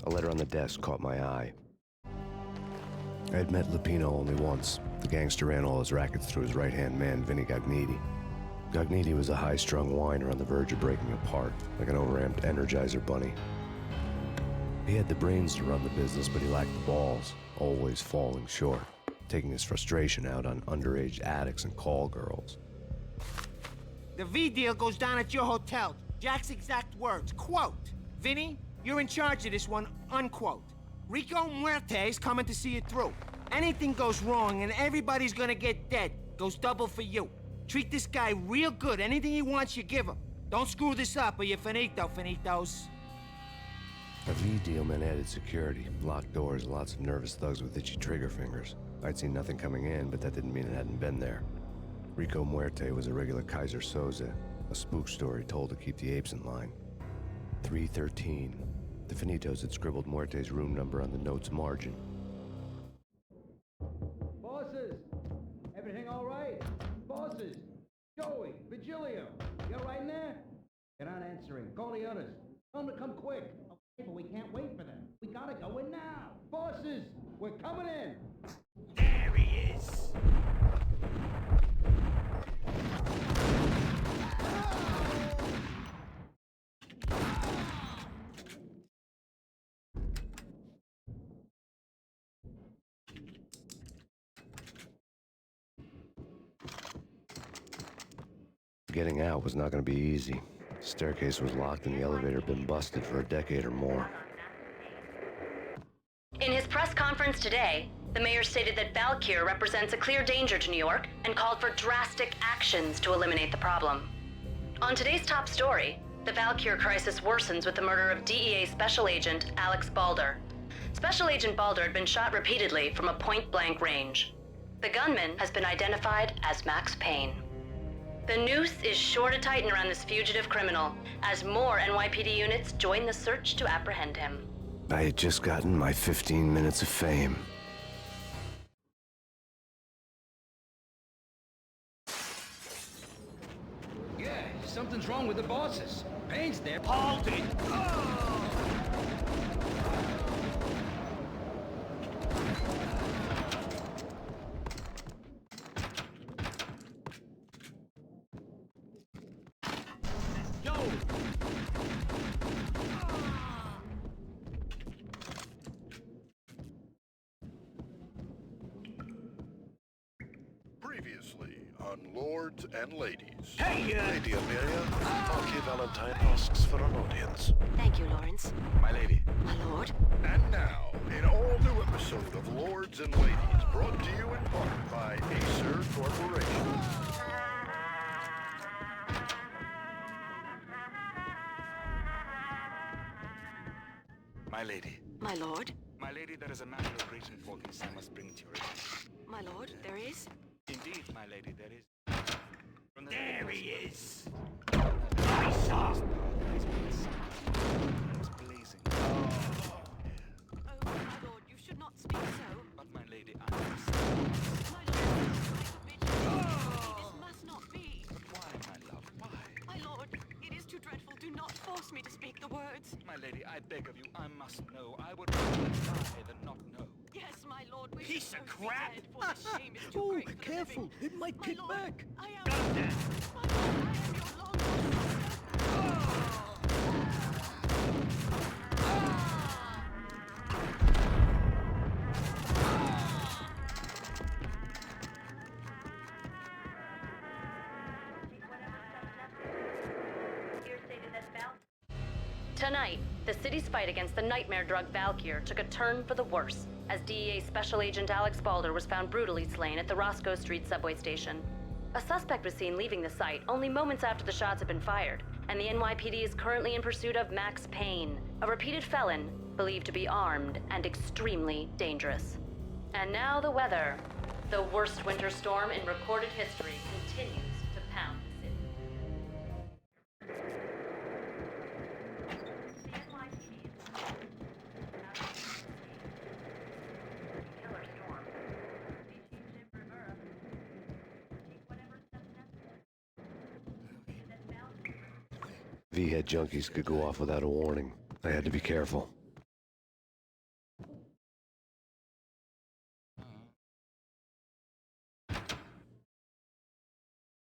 A letter on the desk caught my eye. I had met Lupino only once. The gangster ran all his rackets through his right-hand man, Vinny Gognitti. Gognitti was a high-strung whiner on the verge of breaking apart, like an overamped Energizer bunny. He had the brains to run the business, but he lacked the balls, always falling short, taking his frustration out on underage addicts and call girls. The V deal goes down at your hotel. Jack's exact words, quote, "Vinny, you're in charge of this one," unquote. Rico Muerte's coming to see it through. Anything goes wrong and everybody's gonna get dead. Goes double for you. Treat this guy real good. Anything he wants, you give him. Don't screw this up or you're finito, finitos. A V deal meant added security, locked doors, and lots of nervous thugs with itchy trigger fingers. I'd seen nothing coming in, but that didn't mean it hadn't been there. Rico Muerte was a regular Kaiser Soze, a spook story told to keep the apes in line. 313. The Finitos had scribbled Muerte's room number on the note's margin. Bosses! Everything all right? Bosses! Joey, Vigilio, you all right in there? They're not answering. Call the others. Tell them to come quick. Okay, but we can't wait for them. We gotta go in now. Bosses, we're coming in. There he is. Getting out was not going to be easy. The staircase was locked and the elevator had been busted for a decade or more. In his press conference today, the mayor stated that Valkyr represents a clear danger to New York and called for drastic actions to eliminate the problem. On today's top story, the Valkyr crisis worsens with the murder of DEA Special Agent Alex Balder. Special Agent Balder had been shot repeatedly from a point-blank range. The gunman has been identified as Max Payne. The noose is sure to tighten around this fugitive criminal as more NYPD units join the search to apprehend him. I had just gotten my 15 minutes of fame. Yeah, something's wrong with the bosses. Payne's there. Hold it. Previously on Lords and Ladies. Hey, Lady Amelia, Marquis Valentine asks for an audience. Thank you, Lawrence. My lady. My lord. And now, an all-new episode of Lords and Ladies, brought to you in part by Acer Corporation. My lady. My lord. My lady, there is a matter of great importance I must bring to your attention. My lord, there is? Indeed, my lady, there is. From the there he is. I saw. It's blazing. Oh, my lord, you should not speak so. But my lady, I must. My lord, this must not be. But why, my love? Why? My lord, it is too dreadful. Do not force me to speak the words. My lady, I beg of you, I must know. I would rather die than not know. Yes, my lord, we Piece should of both be crap. dead, for the shame is too great for the careful. living. It might My kick lord, back. I am... My lord, I am your long lost sister. Tonight, the city's fight against the nightmare drug Valkyr took a turn for the worse as DEA Special Agent Alex Balder was found brutally slain at the Roscoe Street subway station. A suspect was seen leaving the site only moments after the shots had been fired, and the NYPD is currently in pursuit of Max Payne, a repeated felon believed to be armed and extremely dangerous. And now the weather. The worst winter storm in recorded history continues to pound the city. V-head junkies could go off without a warning. I had to be careful.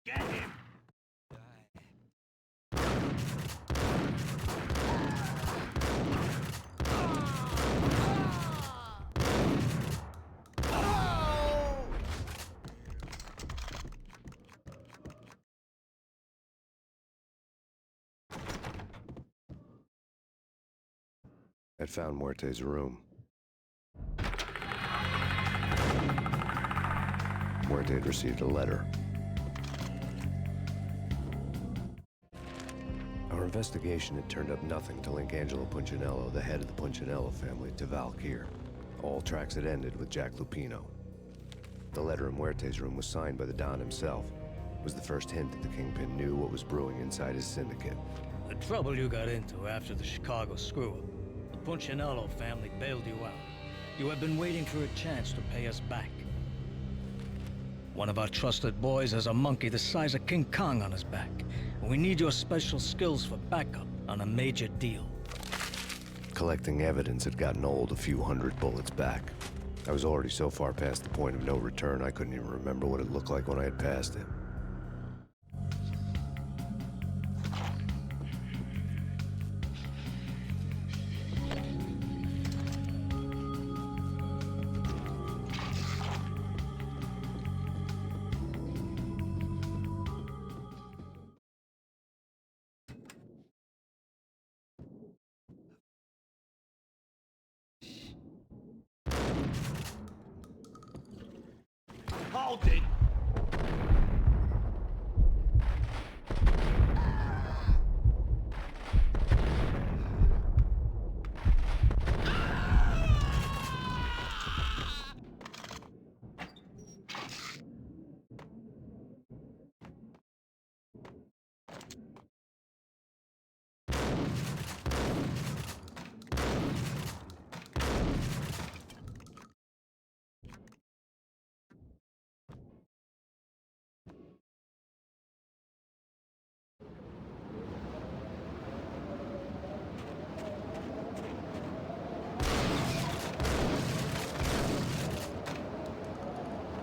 Get him! I'd found Muerte's room. Muerte had received a letter. Our investigation had turned up nothing to link Angelo Punchinello, the head of the Punchinello family, to Valkyr. All tracks had ended with Jack Lupino. The letter in Muerte's room was signed by the Don himself. It was the first hint that the Kingpin knew what was brewing inside his syndicate. The trouble you got into after the Chicago screw-up. The Punchinello family bailed you out. You have been waiting for a chance to pay us back. One of our trusted boys has a monkey the size of King Kong on his back. We need your special skills for backup on a major deal. Collecting evidence had gotten old a few hundred bullets back. I was already so far past the point of no return, I couldn't even remember what it looked like when I had passed it. Hold it!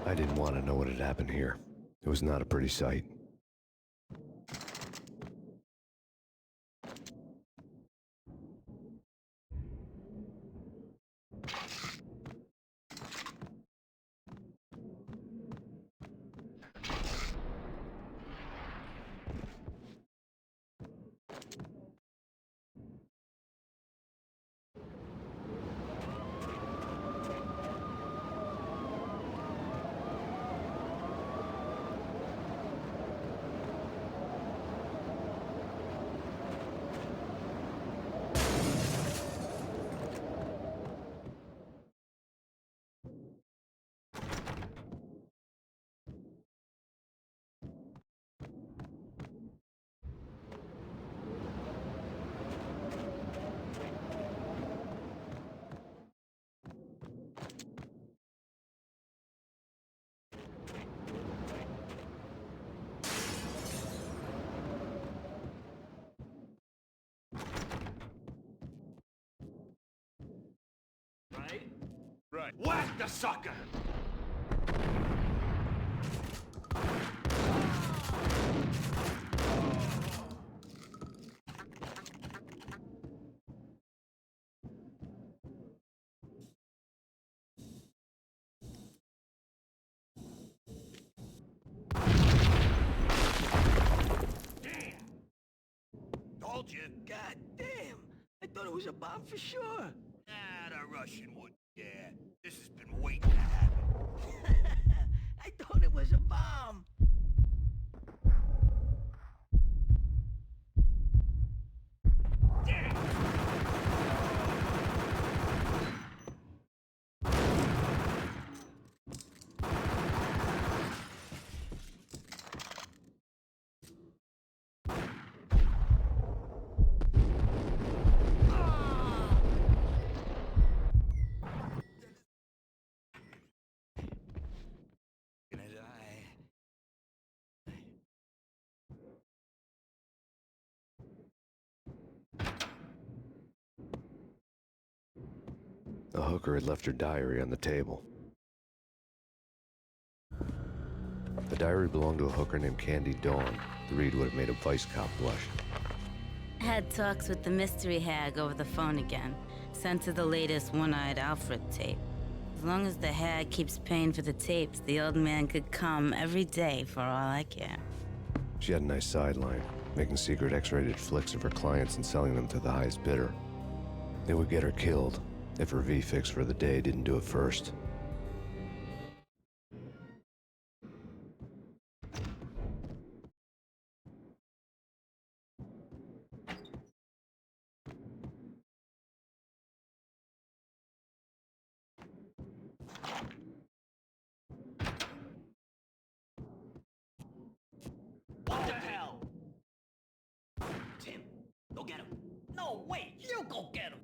I didn't want to know what had happened here. It was not a pretty sight. Right. Whack the sucker! Told you. God damn! I thought it was a bomb for sure. Ah, the Russian would. Yeah, this has been waiting to happen. I thought it was a bomb. The hooker had left her diary on the table. The diary belonged to a hooker named Candy Dawn. The read would have made a vice cop blush. Had talks with the mystery hag over the phone again. Sent her the latest One-Eyed Alfred tape. As long as the hag keeps paying for the tapes, the old man could come every day for all I care. She had a nice sideline, making secret X-rated flicks of her clients and selling them to the highest bidder. It would get her killed if her V-fix for the day didn't do it first. What the hell? Tim, go get him. No, wait, you go get him.